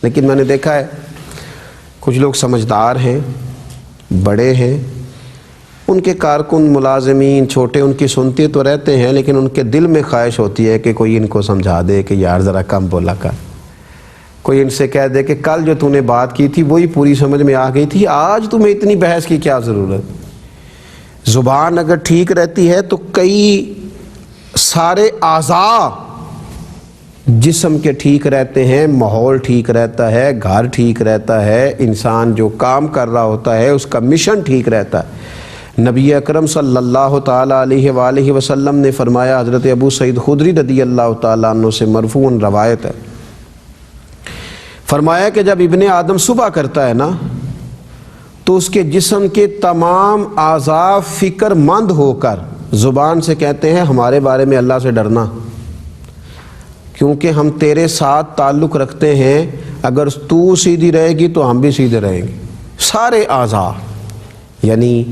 لیکن میں نے دیکھا ہے کچھ لوگ سمجھدار ہیں، بڑے ہیں، ان کے کارکن ملازمین چھوٹے ان کی سنتے تو رہتے ہیں، لیکن ان کے دل میں خواہش ہوتی ہے کہ کوئی ان کو سمجھا دے کہ یار ذرا کم بولا کر، کوئی ان سے کہہ دے کہ کل جو تو نے بات کی تھی وہی پوری سمجھ میں آ گئی تھی، آج تمہیں اتنی بحث کی کیا ضرورت۔ زبان اگر ٹھیک رہتی ہے تو کئی سارے اعضاء جسم کے ٹھیک رہتے ہیں، ماحول ٹھیک رہتا ہے، گھر ٹھیک رہتا ہے، انسان جو کام کر رہا ہوتا ہے اس کا مشن ٹھیک رہتا ہے۔ نبی اکرم صلی اللہ تعالیٰ علیہ وآلہ وسلم نے فرمایا، حضرت ابو سعید خدری رضی اللہ تعالیٰ عنہ سے مرفوعاً روایت ہے، فرمایا کہ جب ابن آدم صبح کرتا ہے نا تو اس کے جسم کے تمام اعضاء فکر مند ہو کر زبان سے کہتے ہیں ہمارے بارے میں اللہ سے ڈرنا، کیونکہ ہم تیرے ساتھ تعلق رکھتے ہیں، اگر تو سیدھی رہے گی تو ہم بھی سیدھے رہیں گے۔ سارے اعضاء یعنی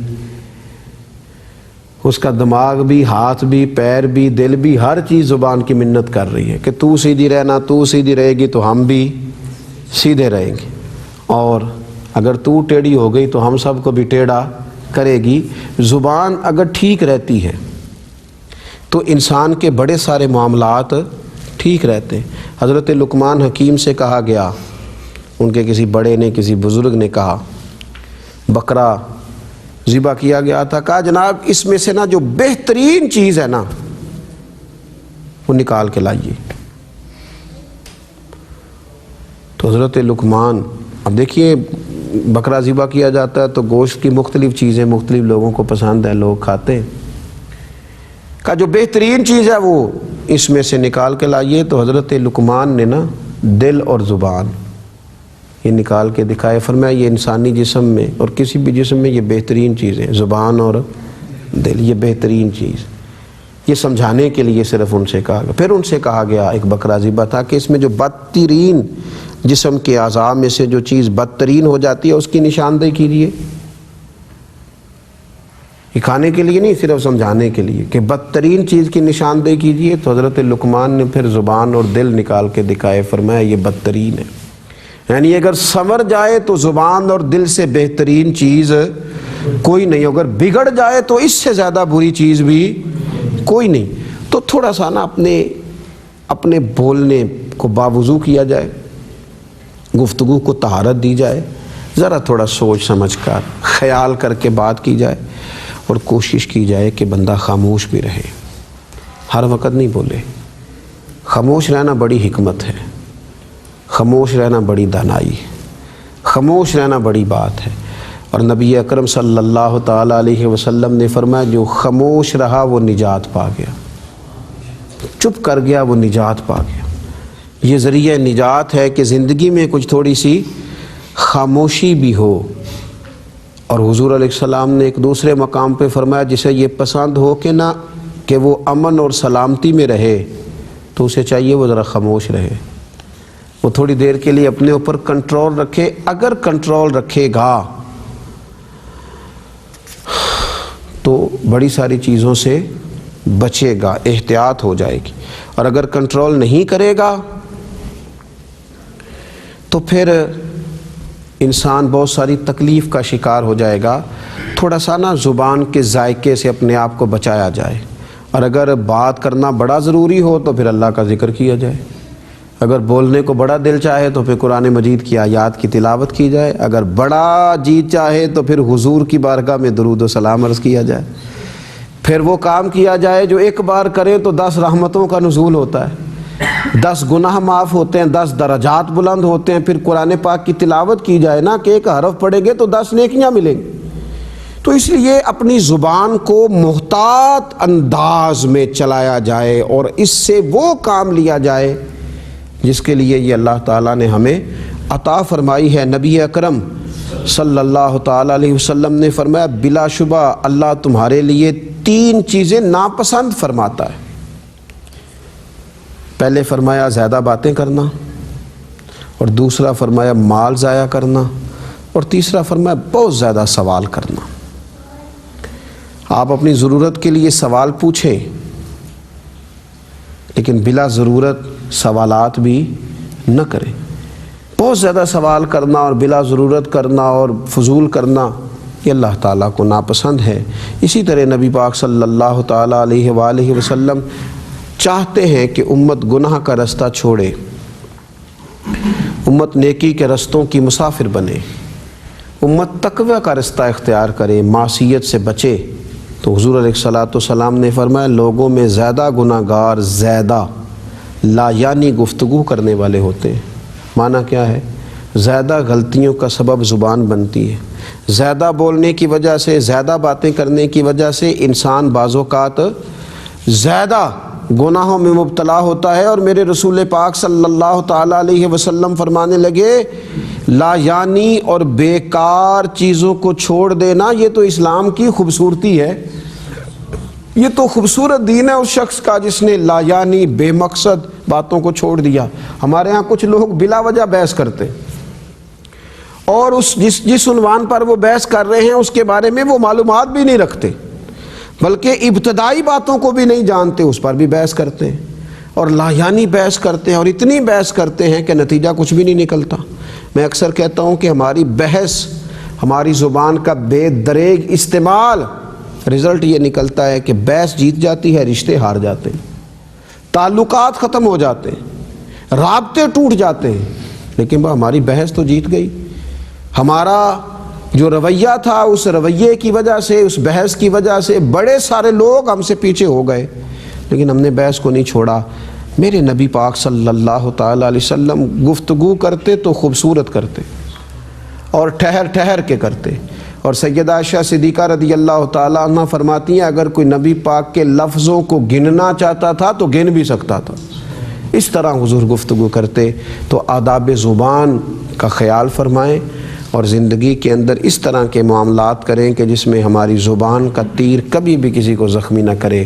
اس کا دماغ بھی، ہاتھ بھی، پیر بھی، دل بھی، ہر چیز زبان کی منت کر رہی ہے کہ تو سیدھی رہنا، تو سیدھی رہے گی تو ہم بھی سیدھے رہیں گے، اور اگر تو ٹیڑھی ہو گئی تو ہم سب کو بھی ٹیڑھا کرے گی۔ زبان اگر ٹھیک رہتی ہے تو انسان کے بڑے سارے معاملات ٹھیک رہتے ہیں۔ حضرت لقمان حکیم سے کہا گیا، ان کے کسی بڑے نے، کسی بزرگ نے کہا، بکرا ذبح کیا گیا تھا، کہا جناب اس میں سے نا جو بہترین چیز ہے نا وہ نکال کے لائیے۔ تو حضرت لقمان، اب دیکھیے بکرا ذبح کیا جاتا ہے تو گوشت کی مختلف چیزیں مختلف لوگوں کو پسند ہے، لوگ کھاتے ہیں، کہا جو بہترین چیز ہے وہ اس میں سے نکال کے لائیے۔ تو حضرت لقمان نے نا دل اور زبان یہ نکال کے دکھائے، فرمایا یہ انسانی جسم میں اور کسی بھی جسم میں یہ بہترین چیزیں، زبان اور دل، یہ بہترین چیز، یہ سمجھانے کے لیے صرف ان سے کہا گیا۔ پھر ان سے کہا گیا ایک بکرا ذبح تھا کہ اس میں جو بدترین جسم کے اعضاء میں سے جو چیز بدترین ہو جاتی ہے اس کی نشاندہی کیجیے، یہ کھانے کے لیے نہیں، صرف سمجھانے کے لیے کہ بدترین چیز کی نشاندہی کیجیے۔ تو حضرت لقمان نے پھر زبان اور دل نکال کے دکھائے، فرمایا یہ بدترین ہے، یعنی اگر سنور جائے تو زبان اور دل سے بہترین چیز کوئی نہیں، اگر بگڑ جائے تو اس سے زیادہ بری چیز بھی کوئی نہیں۔ تو تھوڑا سا نا اپنے بولنے کو باوضو کیا جائے، گفتگو کو طہارت دی جائے، ذرا تھوڑا سوچ سمجھ کر خیال کر کے بات کی جائے، اور کوشش کی جائے کہ بندہ خاموش بھی رہے، ہر وقت نہیں بولے۔ خاموش رہنا بڑی حکمت ہے، خاموش رہنا بڑی دانائی ہے، خاموش رہنا بڑی بات ہے۔ اور نبی اکرم صلی اللہ تعالیٰ علیہ وسلم نے فرمایا جو خاموش رہا وہ نجات پا گیا، چپ کر گیا وہ نجات پا گیا۔ یہ ذریعہ نجات ہے کہ زندگی میں کچھ تھوڑی سی خاموشی بھی ہو۔ اور حضور علیہ السلام نے ایک دوسرے مقام پہ فرمایا جسے یہ پسند ہو کہ نہ کہ وہ امن اور سلامتی میں رہے تو اسے چاہیے وہ ذرا خاموش رہے، وہ تھوڑی دیر کے لیے اپنے اوپر کنٹرول رکھے۔ اگر کنٹرول رکھے گا تو بڑی ساری چیزوں سے بچے گا، احتیاط ہو جائے گی، اور اگر کنٹرول نہیں کرے گا تو پھر انسان بہت ساری تکلیف کا شکار ہو جائے گا۔ تھوڑا سا نا زبان کے ذائقے سے اپنے آپ کو بچایا جائے، اور اگر بات کرنا بڑا ضروری ہو تو پھر اللہ کا ذکر کیا جائے، اگر بولنے کو بڑا دل چاہے تو پھر قرآن مجید کی آیات کی تلاوت کی جائے، اگر بڑا جی چاہے تو پھر حضور کی بارگاہ میں درود و سلام عرض کیا جائے، پھر وہ کام کیا جائے جو ایک بار کریں تو 10 رحمتوں کا نزول ہوتا ہے، 10 گناہ معاف ہوتے ہیں، 10 درجات بلند ہوتے ہیں۔ پھر قرآن پاک کی تلاوت کی جائے نا کہ ایک حرف پڑھیں گے تو 10 نیکیاں ملیں گی۔ تو اس لیے اپنی زبان کو محتاط انداز میں چلایا جائے، اور اس سے وہ کام لیا جائے جس کے لیے یہ اللہ تعالیٰ نے ہمیں عطا فرمائی ہے۔ نبی اکرم صلی اللہ تعالیٰ علیہ وسلم نے فرمایا بلا شبہ اللہ تمہارے لیے 3 چیزیں ناپسند فرماتا ہے۔ پہلے فرمایا زیادہ باتیں کرنا، اور دوسرا فرمایا مال ضائع کرنا، اور تیسرا فرمایا بہت زیادہ سوال کرنا۔ آپ اپنی ضرورت کے لیے سوال پوچھیں، لیکن بلا ضرورت سوالات بھی نہ کریں۔ بہت زیادہ سوال کرنا اور بلا ضرورت کرنا اور فضول کرنا یہ اللہ تعالیٰ کو ناپسند ہے۔ اسی طرح نبی پاک صلی اللہ تعالیٰ علیہ وآلہ وسلم چاہتے ہیں کہ امت گناہ کا رستہ چھوڑے، امت نیکی کے رستوں کی مسافر بنے، امت تقوی کا رستہ اختیار کرے، معصیت سے بچے۔ تو حضور علیہ الصلوۃ والسلام نے فرمایا لوگوں میں زیادہ گناہ گار زیادہ لا یعنی گفتگو کرنے والے ہوتے ہیں۔ معنی کیا ہے؟ زیادہ غلطیوں کا سبب زبان بنتی ہے، زیادہ بولنے کی وجہ سے، زیادہ باتیں کرنے کی وجہ سے انسان بعض اوقات زیادہ گناہوں میں مبتلا ہوتا ہے۔ اور میرے رسول پاک صلی اللہ تعالیٰ علیہ وسلم فرمانے لگے لا یعنی اور بیکار چیزوں کو چھوڑ دینا یہ تو اسلام کی خوبصورتی ہے، یہ تو خوبصورت دین ہے اس شخص کا جس نے لا یعنی بے مقصد باتوں کو چھوڑ دیا۔ ہمارے ہاں کچھ لوگ بلا وجہ بحث کرتے اور جس عنوان پر وہ بحث کر رہے ہیں اس کے بارے میں وہ معلومات بھی نہیں رکھتے، بلکہ ابتدائی باتوں کو بھی نہیں جانتے، اس پر بھی بحث کرتے ہیں اور لا یعنی بحث کرتے ہیں، اور اتنی بحث کرتے ہیں کہ نتیجہ کچھ بھی نہیں نکلتا۔ میں اکثر کہتا ہوں کہ ہماری بحث، ہماری زبان کا بے دریغ استعمال، رزلٹ یہ نکلتا ہے کہ بحث جیت جاتی ہے، رشتے ہار جاتے ہیں، تعلقات ختم ہو جاتے ہیں، رابطے ٹوٹ جاتے ہیں۔ لیکن ہماری بحث تو جیت گئی، ہمارا جو رویہ تھا اس رویے کی وجہ سے، اس بحث کی وجہ سے بڑے سارے لوگ ہم سے پیچھے ہو گئے، لیکن ہم نے بحث کو نہیں چھوڑا۔ میرے نبی پاک صلی اللہ تعالیٰ علیہ وسلم گفتگو کرتے تو خوبصورت کرتے اور ٹھہر ٹھہر کے کرتے۔ اور سیدہ عائشہ صدیقہ رضی اللہ تعالیٰ عنہ فرماتی ہیں اگر کوئی نبی پاک کے لفظوں کو گننا چاہتا تھا تو گن بھی سکتا تھا، اس طرح حضور گفتگو کرتے۔ تو آداب زبان کا خیال فرمائیں اور زندگی کے اندر اس طرح کے معاملات کریں کہ جس میں ہماری زبان کا تیر کبھی بھی کسی کو زخمی نہ کرے۔